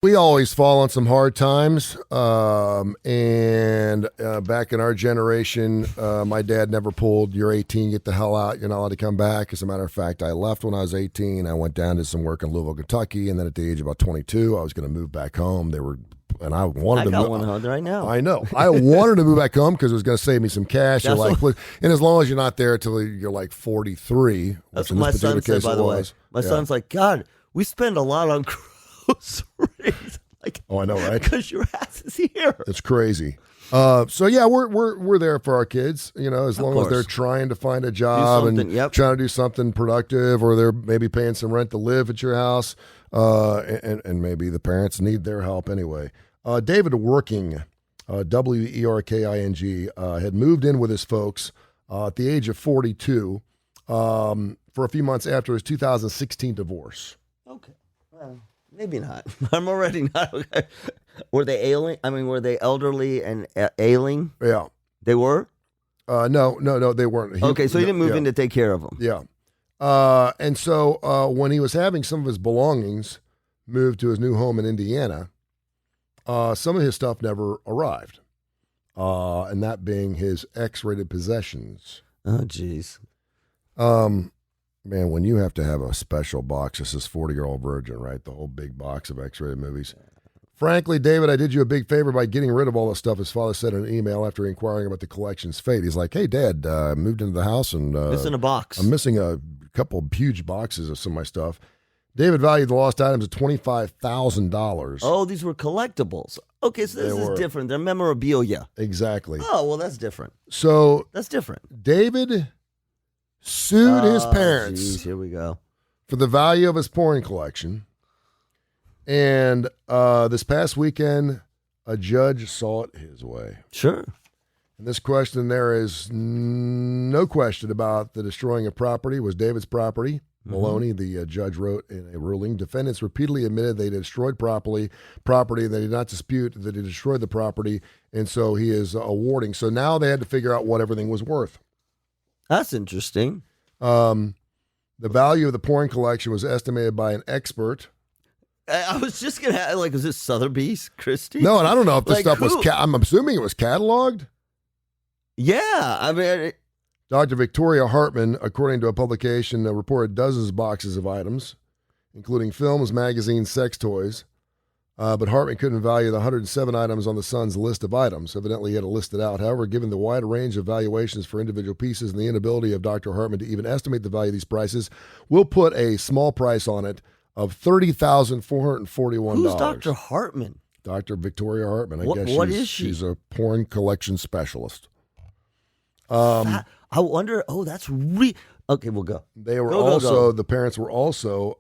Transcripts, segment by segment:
we always fall on some hard times. And back in our generation, my dad never pulled, you're 18, get the hell out. You're not allowed to come back. As a matter of fact, I left when I was 18. I went down to some work in Louisville, Kentucky. And then at the age of about 22, I was going to move back home. I wanted to move. One home right now. I know. I wanted to move back home because it was going to save me some cash. And as long as you're not there until you're like 43, that's what my son said, by the way. My son's like, God, we spend a lot on groceries. Like, oh, I know, right? Because your ass is here. It's crazy. So yeah, we're there for our kids. As long as they're trying to find a job and trying to do something productive, or they're maybe paying some rent to live at your house, and maybe the parents need their help anyway. David Working, Werking, had moved in with his folks at the age of 42 for a few months after his 2016 divorce. Okay. Well, maybe not. I'm already not okay. Were they ailing? I mean, were they elderly and ailing? Yeah. They were? No, they weren't. Okay, so he didn't move in to take care of them. Yeah. And so when he was having some of his belongings moved to his new home in Indiana, some of his stuff never arrived, and that being his X-rated possessions. Oh, jeez. Man, when you have to have a special box, this is 40-Year-Old Virgin, right? The whole big box of X-rated movies. Frankly, David, I did you a big favor by getting rid of all the stuff. His father said in an email after inquiring about the collection's fate. He's like, hey, Dad, I moved into the house and missing a box. I'm missing a couple of huge boxes of some of my stuff. David valued the lost items at $25,000. Oh, these were collectibles. Okay, so this is different. They're memorabilia. Exactly. Oh, well, that's different. So that's different. David sued his parents. Geez, here we go. For the value of his porn collection. And this past weekend, a judge saw it his way. Sure. In this question, there is no question about the destroying of property was David's property. Maloney, the judge, wrote in a ruling, defendants repeatedly admitted they destroyed property. They did not dispute that he destroyed the property, and so he is awarding. So now they had to figure out what everything was worth. That's interesting. The value of the porn collection was estimated by an expert. I was just going to is this Sotheby's, Christie? No, and I don't know if this stuff was, I'm assuming it was cataloged. Yeah, I mean... Dr. Victoria Hartman, according to a publication, reported dozens of boxes of items, including films, magazines, sex toys. But Hartman couldn't value the 107 items on the Sun's list of items. Evidently, he had to list it out. However, given the wide range of valuations for individual pieces and the inability of Dr. Hartman to even estimate the value of these prices, we'll put a small price on it of $30,441. Who's Dr. Hartman? Dr. Victoria Hartman. What is she? She's a porn collection specialist. I wonder. Oh, that's okay. We'll go. They were the parents were also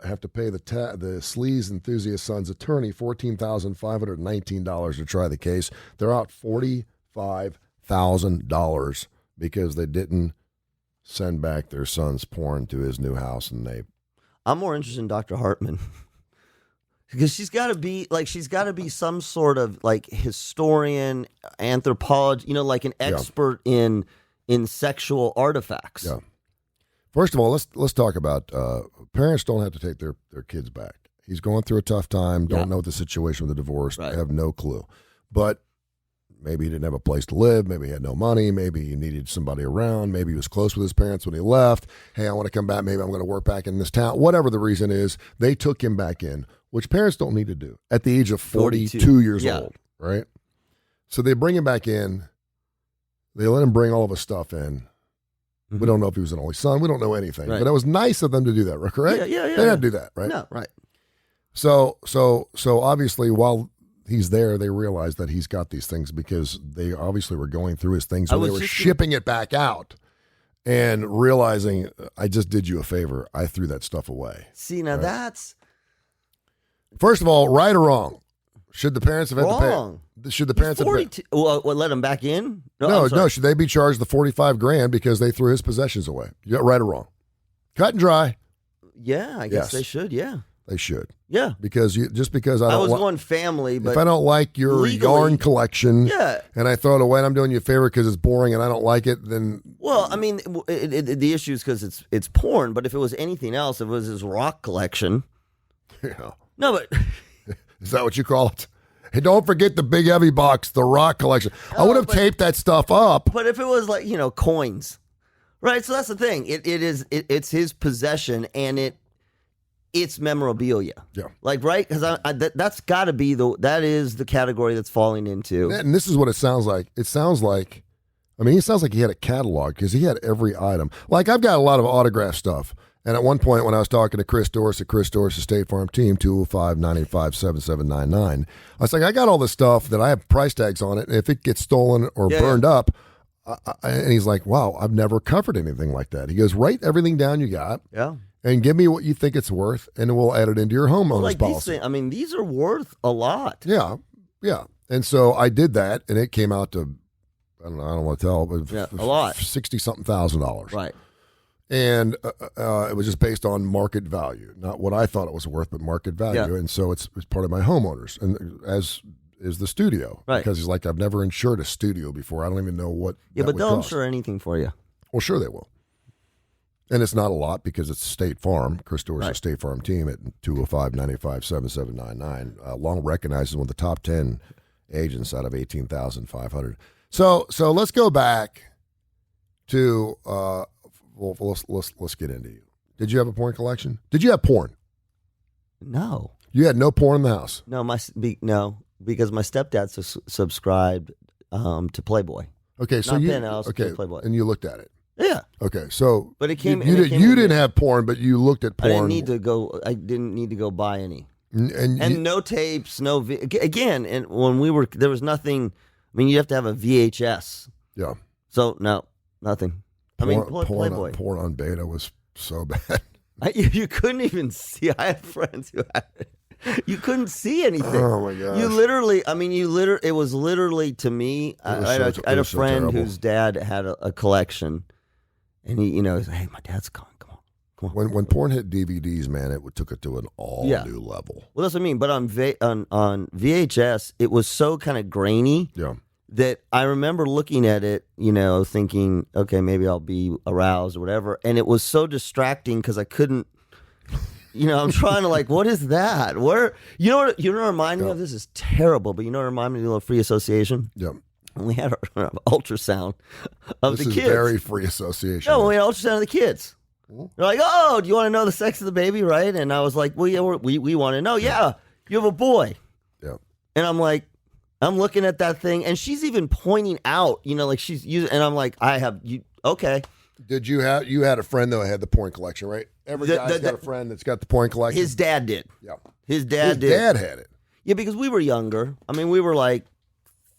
have to pay the Sleaze enthusiast son's attorney $14,519 to try the case. They're out $45,000 because they didn't send back their son's porn to his new house, and I'm more interested in Dr. Hartman. Because she's got to be some sort of historian, anthropologist, like an expert in sexual artifacts. Yeah. First of all, let's talk about parents don't have to take their kids back. He's going through a tough time. Don't know the situation with the divorce. Right. Have no clue. But maybe he didn't have a place to live. Maybe he had no money. Maybe he needed somebody around. Maybe he was close with his parents when he left. Hey, I want to come back. Maybe I'm going to work back in this town. Whatever the reason is, they took him back in, which parents don't need to do at the age of 42 years old, right? So they bring him back in. They let him bring all of his stuff in. Mm-hmm. We don't know if he was an only son. We don't know anything. Right. But it was nice of them to do that, correct? Yeah. They didn't do that, right? No, right. So obviously while he's there, they realize that he's got these things because they obviously were going through his things and they were shipping it back out and realizing, I just did you a favor. I threw that stuff away. See, now that's... First of all, right or wrong? Should the parents have had to pay? Should the parents have to pay? Well, let him back in? No. Should they be charged the $45,000 because they threw his possessions away? Yeah, right or wrong? Cut and dry. Yeah, I guess they should. Yeah, they should. Yeah, because I was going family, but if I don't like your legally, yarn collection, and I throw it away, and I'm doing you a favor because it's boring and I don't like it, then I mean, the issue is because it's porn. But if it was anything else, if it was his rock collection, yeah. No, but Is that what you call it? Hey, don't forget the big heavy box, the rock collection. I would have taped that stuff up. But if it was like, coins, right? So that's the thing. It's his possession, and it's memorabilia. Yeah. Like, right? Because that's got to be that is the category that's falling into. And this is what it sounds like. It sounds like, he sounds like he had a catalog because he had every item. Like, I've got a lot of autograph stuff. And at one point when I was talking to Chris Dorsey State Farm Team, 205-985-7799, I was like, I got all this stuff that I have price tags on it. And if it gets stolen or burned up, and he's like, wow, I've never covered anything like that. He goes, write everything down you got. Yeah. And give me what you think it's worth, and we'll add it into your homeowner's policy. These are worth a lot. Yeah. Yeah. And so I did that, and it came out to, I don't want to tell, but a lot. $60-something thousand. Right. And it was just based on market value, not what I thought it was worth, but market value. Yeah. And so it's part of my homeowners, and as is the studio. Right. Because he's like, I've never insured a studio before. I don't even know what. Yeah, but they'll insure anything for you. Well, sure they will. And it's not a lot because it's State Farm. Chris Dorsey, State Farm Team at 205-985-7799. Long recognized as one of the top 10 agents out of 18,500. So let's go back to. Well, let's get into you. Did you have a porn collection? Did you have porn? No. You had no porn in the house? No, because my stepdad subscribed to Playboy. Okay, so Playboy. And you looked at it. Yeah. Okay, so but it came. You didn't have porn, but you looked at porn. I didn't need to go buy any. And no tapes, again. And when there was nothing. You have to have a VHS. Yeah. So no, nothing. Playboy. Porn on beta was so bad. You couldn't even see. I had friends who had it. You couldn't see anything. Oh my gosh. It was literally to me. I had a friend whose dad had a collection, and he, he's like, hey, my dad's gone. Come on. When porn hit DVDs, man, it took it to an all new level. Well, that's what I mean. But on VHS, it was so kind of grainy. Yeah. That I remember looking at it, thinking, okay, maybe I'll be aroused or whatever. And it was so distracting because I couldn't, I'm trying to what is that? Where, what reminded me of? This is terrible, but what reminded me of a little free association? Yeah. And we had our ultrasound of the kids. This is very free association. No, we had ultrasound of the kids. They're like, oh, do you want to know the sex of the baby, right? And I was like, well, yeah, we want to know. Yeah, you have a boy. Yeah. And I'm like, I'm looking at that thing, and she's even pointing out, she's using, and I'm like, okay. Did you had a friend that had the porn collection, right? Every guy's got a friend that's got the porn collection. His dad did. Yeah. His dad had it. Yeah, because we were younger. We were like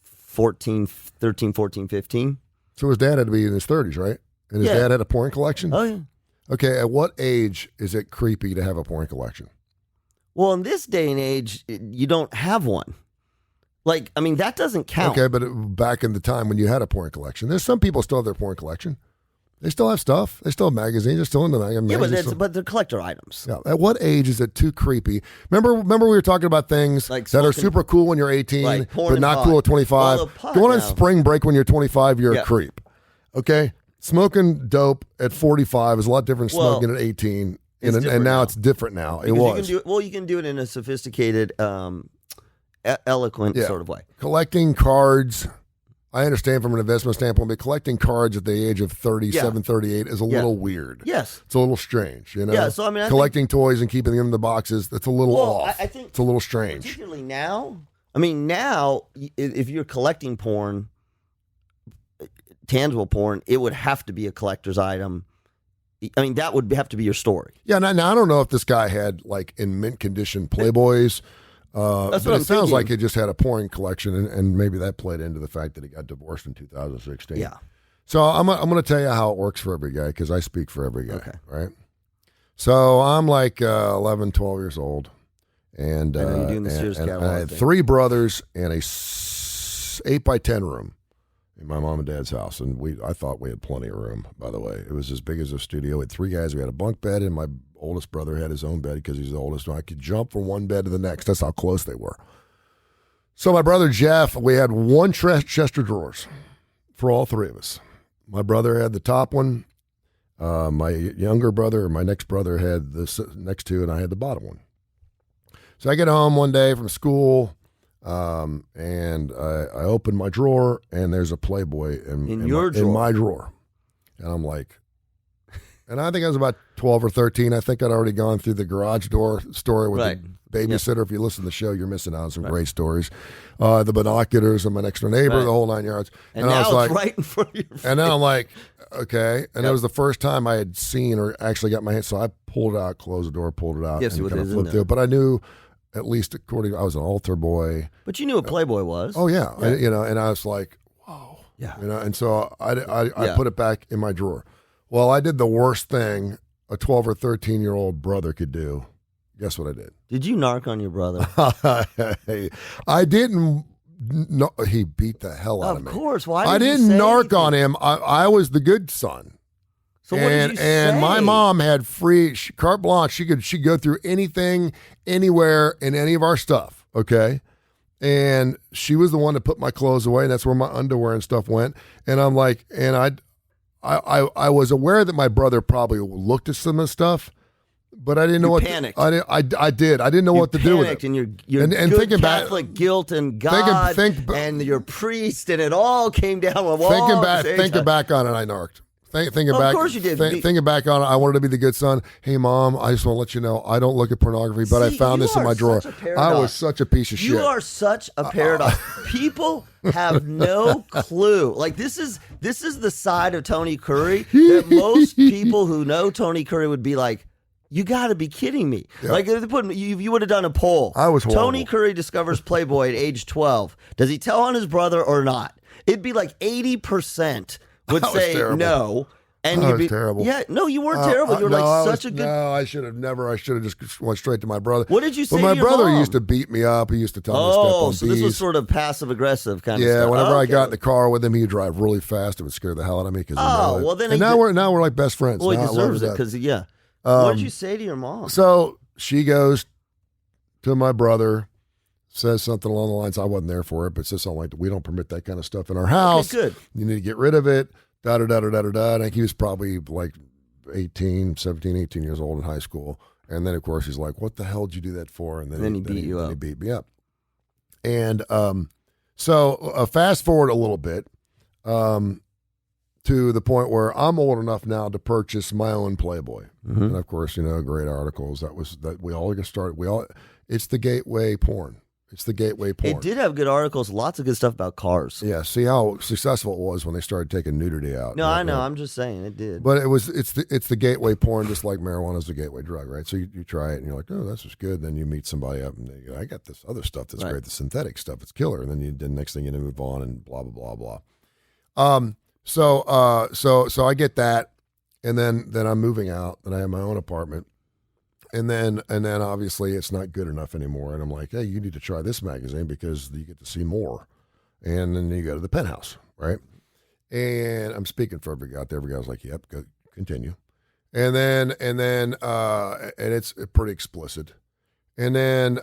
13, 14, 15. So his dad had to be in his 30s, right? And his dad had a porn collection? Oh, yeah. Okay, at what age is it creepy to have a porn collection? Well, in this day and age, you don't have one. That doesn't count. Okay, but back in the time when you had a porn collection, there's some people still have their porn collection. They still have stuff. They still have magazines. They're still into magazines. Yeah, but they're collector items. Yeah. At what age is it too creepy? Remember we were talking about things that are super cool when you're 18, but not cool at 25. Going on spring break when you're 25, you're a creep. Okay? Smoking dope at 45 is a lot different than smoking at 18. And now it's different now. Because you can do it in a sophisticated... eloquent sort of way. Collecting cards, I understand from an investment standpoint, but collecting cards at the age of 37, 38 is a little weird. Yes. It's a little strange, Yeah, so collecting toys and keeping them in the boxes, that's a little off. I think it's a little strange. Particularly now. Now, if you're collecting porn, tangible porn, it would have to be a collector's item. That would have to be your story. Yeah, now I don't know if this guy had, in mint condition Playboys. That's but what it sounds thinking. like he just had a porn collection, and maybe that played into the fact that he got divorced in 2016. Yeah. So I'm going to tell you how it works for every guy because I speak for every guy. Okay. Right. So I'm 11, 12 years old, and you're doing the Sears catalog I had thing. 3 brothers and a 8x10 room in my mom and dad's house, and I thought we had plenty of room. By the way, it was as big as a studio. We had 3 guys. We had a bunk bed, and my oldest brother had his own bed because he's the oldest. And I could jump from one bed to the next. That's how close they were. So my brother Jeff, we had 1 chest of drawers for all 3 of us. My brother had the top one. My younger brother, or my next brother, had the next 2, and I had the bottom one. So I get home one day from school, and I open my drawer, and there's a Playboy in my drawer. And I'm like, and I think I was about 12 or 13. I think I'd already gone through the garage door story with the babysitter. If you listen to the show, you're missing out on some great stories. The binoculars and my next door neighbor, the whole 9 yards. And now I was it's like, right in front of your face. And then I'm like, okay. And it was the first time I had seen or actually got my hand. So I pulled it out, closed the door, pulled it out, and kind of flipped through it. But I knew, at least according to, I was an altar boy. But you knew what Playboy was. Oh, yeah. And I was like, whoa. Yeah. And so I put it back in my drawer. Well, I did the worst thing a 12 or 13-year-old brother could do. Guess what I did? Did you narc on your brother? I didn't. No, he beat the hell out of me. Of course. Why? I didn't narc on him. I was the good son. So what did you say? And my mom had free carte blanche. She'd go through anything, anywhere, in any of our stuff. Okay. And she was the one to put my clothes away, and that's where my underwear and stuff went. And I'm like, and I was aware that my brother probably looked at some of the stuff, but I didn't know what. Panicked. I did. I didn't know what to do with it. And your good thinking Catholic guilt and God and your priest, and it all came down the wall. Thinking back on it, I narked. Thinking back, of course you did. Thinking back on it, I wanted to be the good son. Hey, Mom, I just want to let you know I don't look at pornography, but I found this in my drawer. I was such a piece of shit. You are such a paradox. People have no clue. Like this is the side of Tony Curry that most people who know Tony Curry would be like, you got to be kidding me. Yeah. Like if they put you would have done a poll. I was horrible. Tony Curry discovers Playboy at age 12. Does he tell on his brother or not? It'd be like 80% would say no. And you'd be terrible. Yeah, no, you weren't terrible. You were such a good. No, I should have never. I should have just went straight to my brother. What did you say? But my to your brother mom? used to beat me up. He used to tell me to step on so this was sort of passive aggressive kind of stuff. Yeah, whenever I got in the car with him, he'd drive really fast. It would scare the hell out of me. Well, then. And now we're like best friends. Well, he deserves it because what did you say to your mom? So she goes to my brother, says something along the lines. I wasn't there for it, but says something like, "We don't permit that kind of stuff in our house. Okay, good. You need to get rid of it." I think he was probably like 17, 18 years old in high school. And then, of course, he's like, what the hell did you do that for? And then he beat you up. He beat me up. And so fast forward a little bit to the point where I'm old enough now to purchase my own Playboy. Mm-hmm. And, of course, great articles. We all get started. It's the gateway porn. It's the gateway porn. It did have good articles, lots of good stuff about cars. Yeah, see how successful it was when they started taking nudity out. No, I know. I'm just saying it did. But it's the gateway porn, just like marijuana is the gateway drug, right? So you try it and you're like, oh, this is good. Then you meet somebody up and you go, I got this other stuff that's great, the synthetic stuff, it's killer. And then the next thing you move on and blah blah blah blah. So I get that, and then I'm moving out, and I have my own apartment. And then obviously it's not good enough anymore. And I'm like, hey, you need to try this magazine because you get to see more. And then you go to the Penthouse, right? And I'm speaking for every guy out there. Every guy's like, yep, go, continue. And then it's pretty explicit. And then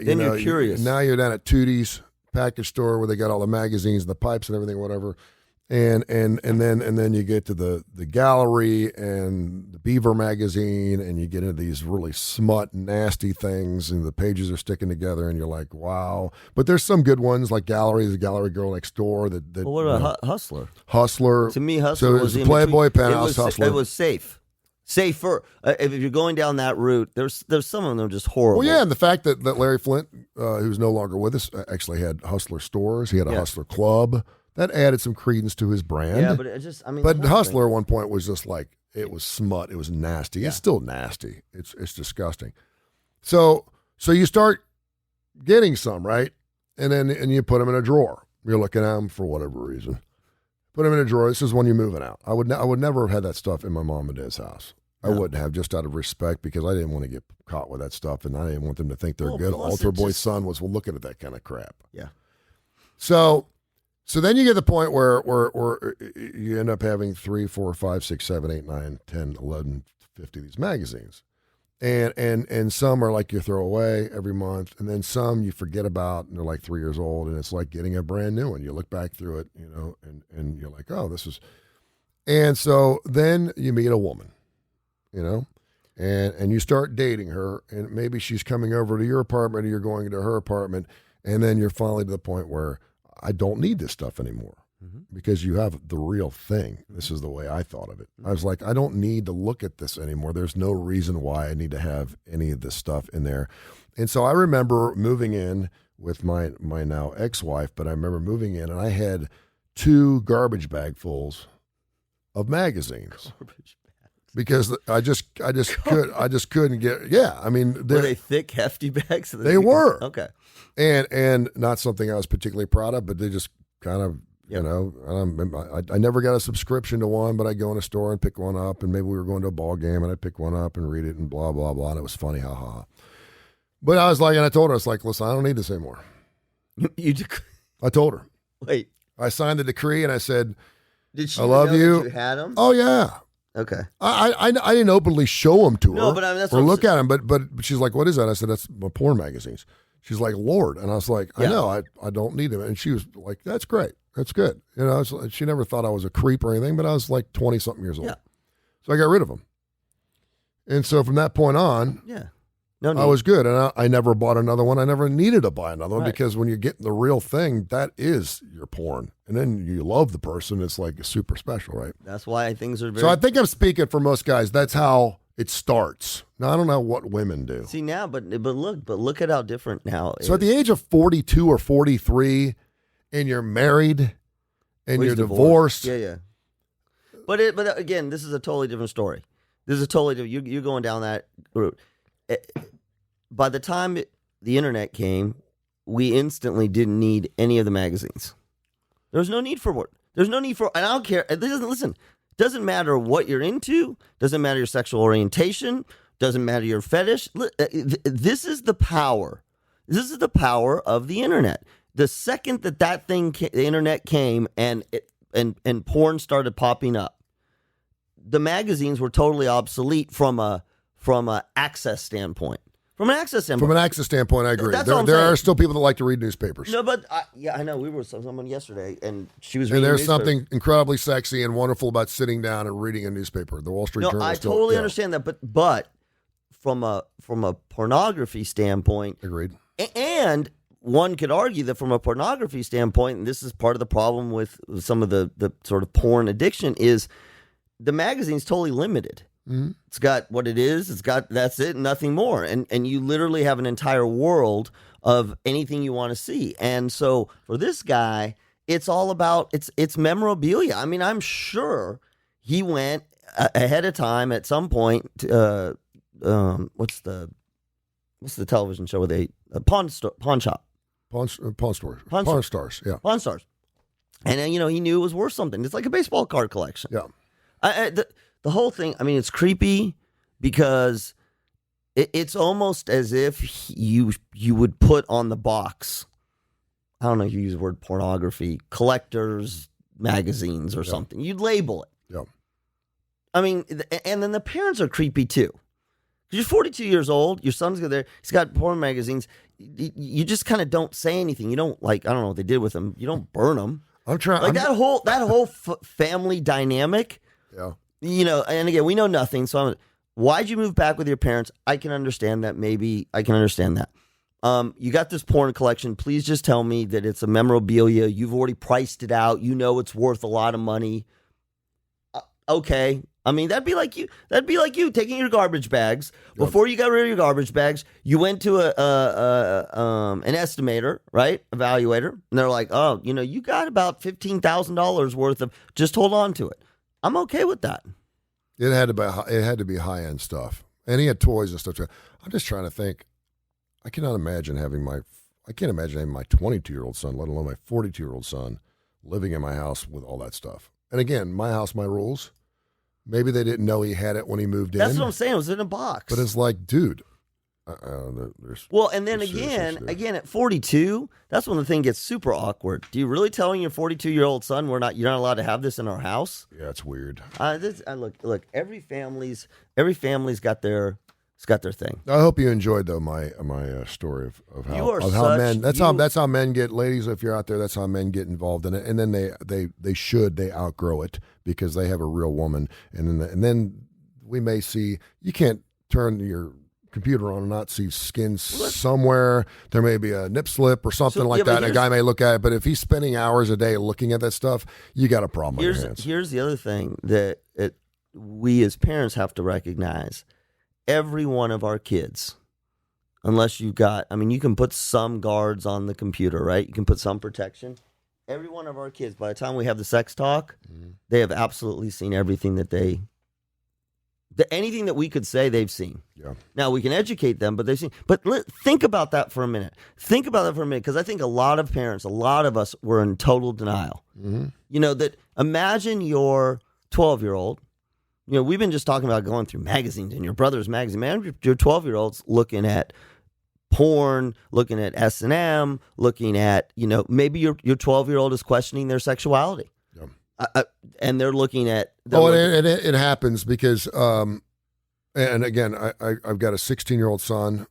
you're curious. Now you're down at Tootie's package store where they got all the magazines and the pipes and everything, whatever. And then you get to the gallery and the Beaver magazine, and you get into these really smut, nasty things, and the pages are sticking together, and you're like, wow. But there's some good ones like Gallery, the Gallery Girl Next Door. Well, what about Hustler? Hustler. To me, Hustler was Playboy, Penthouse, Hustler. It was safer. If you're going down that route, there's some of them just horrible. Well, yeah, and the fact that Larry Flint, who's no longer with us, actually had Hustler stores. He had a Hustler club. That added some credence to his brand. Yeah, but it just, But Hustler at one point was just like, it was smut. It was nasty. It's still nasty. It's disgusting. So you start getting some, right? And you put them in a drawer. You're looking at them for whatever reason. Put them in a drawer. This is when you're moving out. I would never have had that stuff in my mom and dad's house. I wouldn't have, just out of respect, because I didn't want to get caught with that stuff, and I didn't want them to think their good altar boy son was looking at that kind of crap. Yeah. So then you get to the point where you end up having 3, 4, 5, 6, 7, 8, 9, 10, 11, 50 of these magazines. And some are like you throw away every month, and then some you forget about, and they're like 3 years old, and it's like getting a brand new one. You look back through it, and you're like, oh, this is. And so then you meet a woman, and you start dating her, and maybe she's coming over to your apartment or you're going to her apartment, and then you're finally to the point where I don't need this stuff anymore because you have the real thing. This is the way I thought of it. I was like, I don't need to look at this anymore. There's no reason why I need to have any of this stuff in there. And so I remember moving in with my now ex-wife, but I remember moving in and I had 2 garbage bag fulls of magazines. Garbage bags. Because I just couldn't get. Yeah, I mean, were they thick, hefty bags? They were. Okay. And not something I was particularly proud of, but they just kind of, you know, I never got a subscription to one, but I'd go in a store and pick one up, and maybe we were going to a ball game and I'd pick one up and read it and blah, blah, blah. And it was funny, ha, ha, ha. But I was like, and I told her, I was like, listen, I don't need this anymore. I told her. Wait. I signed the decree and I said, did she I love know you. That you had them? Oh, yeah. Okay. I didn't openly show them to her. No, but I mean, that's or look at them. But she's like, what is that? I said, that's my porn magazines. She's like, Lord. And I was like, I know, I don't need them. And she was like, that's great. That's good. You know, she never thought I was a creep or anything, but I was like 20-something years old. Yeah. So I got rid of them. And so from that point on, no need. I was good. And I never bought another one. I never needed to buy another one because when you get the real thing, that is your porn. And then you love the person. It's like super special, right? That's why things are very... So I think I'm speaking for most guys. That's how it starts. Now, I don't know what women do. See, now, but look at how different now So at the age of 42 or 43, and you're married, and you're divorced. Yeah. But again, this is a totally different story. This is a totally different... You're going down that route. By the time the internet came, we instantly didn't need any of the magazines. There was no need for it. There's no need for, and I don't care. Listen, doesn't matter what you're into. Doesn't matter your sexual orientation. Doesn't matter your fetish. This is the power. This is the power of the internet. The second that thing, the internet came and porn started popping up, the magazines were totally obsolete from a access standpoint. From an access standpoint, I agree. There are still people that like to read newspapers. No, but I know. We were with someone yesterday, and she was reading. And there's something incredibly sexy and wonderful about sitting down and reading a newspaper. The Wall Street Journal. I totally understand that, but from a pornography standpoint, agreed. And one could argue that from a pornography standpoint, and this is part of the problem with some of the sort of porn addiction, is the magazine's totally limited. Mm-hmm. It's got what it is. It's got that's it, nothing more. And you literally have an entire world of anything you want to see. And so for this guy, it's all about it's memorabilia. I mean, I'm sure he went ahead of time at some point. What's the television show with Pawn Stars? Pawn Stars. Yeah. Pawn Stars. And then, he knew it was worth something. It's like a baseball card collection. Yeah. The whole thing, I mean, it's creepy because it's almost as if you would put on the box, I don't know if you use the word pornography, collectors magazines or something. You'd label it. Yeah. I mean, and then the parents are creepy too. You're 42 years old. Your son's there. He's got porn magazines. You just kind of don't say anything. You don't I don't know what they did with them. You don't burn them. That whole family dynamic. Yeah. And again, we know nothing. So why'd you move back with your parents? I can understand that. Maybe I can understand that. You got this porn collection. Please just tell me that it's a memorabilia. You've already priced it out. You know it's worth a lot of money. Okay. I mean, that'd be like you taking your garbage bags. Yep. Before you got rid of your garbage bags, you went to an estimator, right? Evaluator. And they're like, oh, you got about $15,000 worth of, just hold on to it. I'm okay with that. It had to be high end stuff, and he had toys and stuff. I'm just trying to think. I can't imagine having my 22-year-old son, let alone my 42-year-old son, living in my house with all that stuff. And again, my house, my rules. Maybe they didn't know he had it when he moved in. That's what I'm saying. It was in a box. But it's like, dude. And then again, at 42, that's when the thing gets super awkward. Do you really telling your 42-year-old son you're not allowed to have this in our house? Yeah, it's weird. Look. Every family's got their thing. I hope you enjoyed though my story of how men. That's how men get. Ladies, if you're out there, that's how men get involved in it, and then they outgrow it because they have a real woman, and then we may see you can't turn your computer on and not see skin somewhere. There may be a nip slip or something like that. A guy may look at it, but if he's spending hours a day looking at that stuff, you got a problem on your hands. Here's the other thing that we as parents have to recognize. Every one of our kids, unless you can put some guards on the computer, right? You can put some protection. Every one of our kids, by the time we have the sex talk, they have absolutely seen everything that anything that we could say, they've seen. Yeah. Now, we can educate them, but they've seen. But think about that for a minute. Think about that for a minute, because I think a lot of parents, a lot of us were in total denial. That imagine your 12-year-old. We've been just talking about going through magazines and your brother's magazine. Man, your 12-year-old's looking at porn, looking at S&M, looking at, maybe your 12-year-old is questioning their sexuality. And they're looking at... it happens because, and again, I've got a 16-year-old son.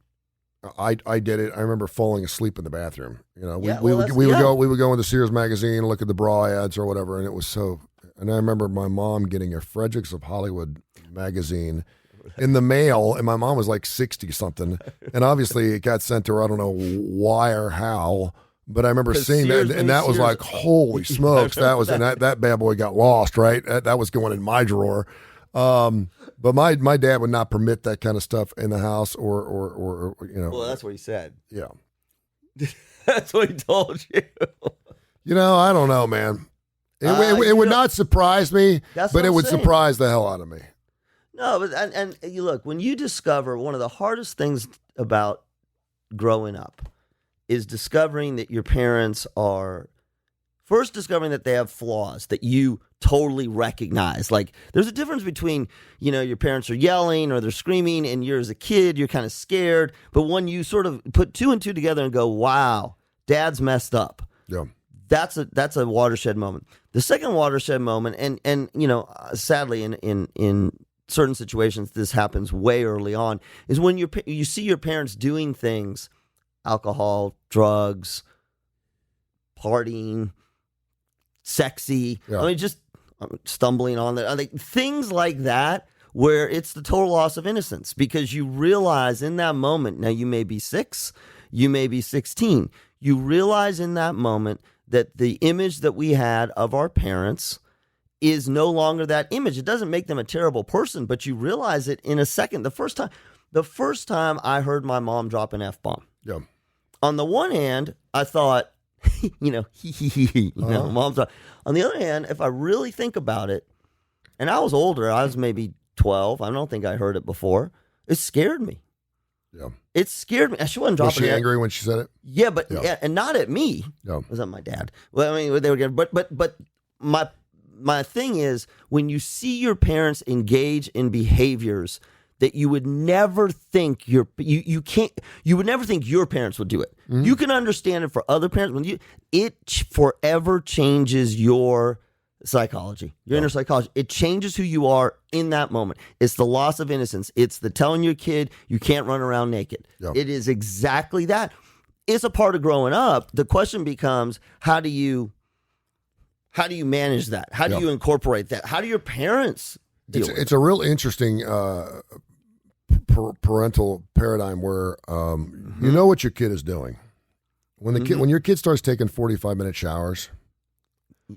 I did it. I remember falling asleep in the bathroom. We would go into Sears magazine, look at the bra ads or whatever, and it was so... And I remember my mom getting a Fredericks of Hollywood magazine in the mail, and my mom was like 60-something. And obviously it got sent to her, I don't know why or how, but I remember seeing that, and that was like, holy smokes, that bad boy got lost, right? That was going in my drawer. But my dad would not permit that kind of stuff in the house or. Well, that's what he said. Yeah. That's what he told you. I don't know, man. It would not surprise me, but it would surprise the hell out of me. No, but and you look, when you discover one of the hardest things about growing up is discovering that your parents are first discovering that they have flaws that you totally recognize. Like there's a difference between, your parents are yelling or they're screaming and you're as a kid, you're kind of scared. But when you sort of put two and two together and go, wow, dad's messed up. Yeah. That's a watershed moment. The second watershed moment, and sadly in certain situations this happens way early on, is when you see your parents doing things, alcohol, drugs, partying, sexy. Yeah. I mean, just stumbling on things like that, where it's the total loss of innocence, because you realize in that moment. Now you may be 6, you may be 16. You realize in that moment that the image that we had of our parents is no longer that image. It doesn't make them a terrible person, but you realize it in a second. The first time I heard my mom drop an F-bomb, yeah. On the one hand, I thought, mom's not. On the other hand, if I really think about it, and I was older, I was maybe 12. I don't think I heard it before. It scared me. Yeah. It scared me. She wasn't dropping. Was she angry when she said it? Yeah, but and not at me. Yeah. It was at my dad. Well, I mean, they were getting, but my thing is, when you see your parents engage in behaviors that you would never think you would never think your parents would do it. Mm-hmm. You can understand it for other parents. It forever changes your psychology, your inner psychology. It changes who you are in that moment. It's the loss of innocence. It's the telling your kid you can't run around naked. Yep. It is exactly that. It's a part of growing up. The question becomes, how do you manage that? How do you incorporate that? How do your parents deal with it? It's a real interesting parental paradigm where you know what your kid is doing. When your kid starts taking 45-minute showers,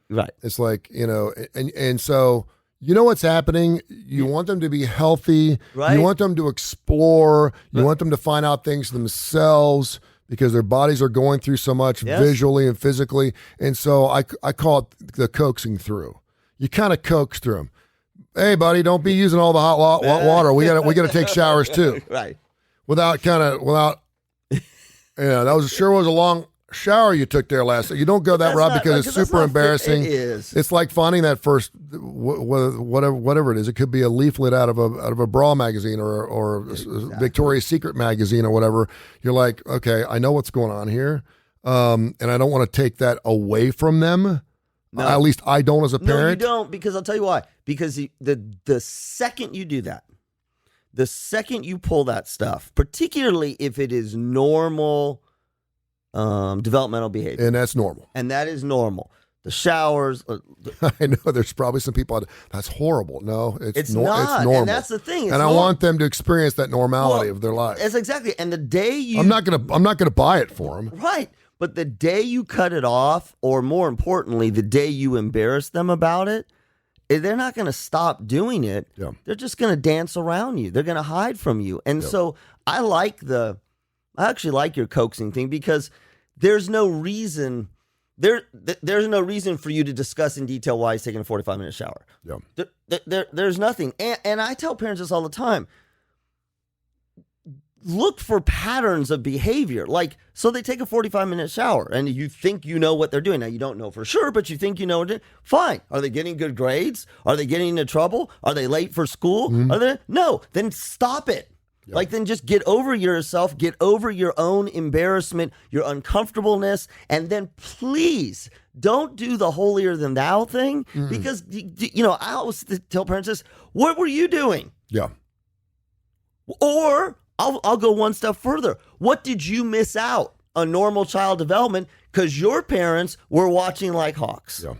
right? It's like, and so you know what's happening. You want them to be healthy. Right. You want them to explore. You want them to find out things themselves because their bodies are going through so much visually and physically. And so I call it the coaxing through. You kind of coax through them. Hey, buddy, don't be using all the hot water. We got to take showers too. Right. That was a long shower you took there last. You don't go that route because it's super embarrassing. It is. It's like finding that first whatever it is. It could be a leaflet out of a bra magazine or exactly. Victoria's Secret magazine or whatever. You're like, okay, I know what's going on here, and I don't want to take that away from them. No. At least I don't as a parent. No, you don't, because I'll tell you why. Because the second you do that, the second you pull that stuff, particularly if it is normal developmental behavior. And that's normal. And that is normal. the showers. I know there's probably some people. That's horrible. No, It's not. It's normal. And that's the thing. It's and I want them to experience that normality of their life. That's exactly. And the day you, I'm not gonna buy it for them. Right. But the day you cut it off, or more importantly, the day you embarrass them about it, they're not going to stop doing it. Yeah. They're just going to dance around you. They're going to hide from you. And so I actually like your coaxing thing, because there's no reason there's no reason for you to discuss in detail why he's taking a 45-minute shower. Yeah. There's nothing. And I tell parents this all the time. Look for patterns of behavior. Like, so they take a 45-minute shower and you think you know what they're doing. Now, you don't know for sure, but you think you know what they're doing. Fine. Are they getting good grades? Are they getting into trouble? Are they late for school? No. Then stop it. Yeah. Like, then just get over yourself, get over your own embarrassment, your uncomfortableness, and then please don't do the holier than thou thing, because, I always tell parents this, what were you doing? Yeah. Or I'll go one step further. What did you miss out on normal child development because your parents were watching like hawks? Yeah.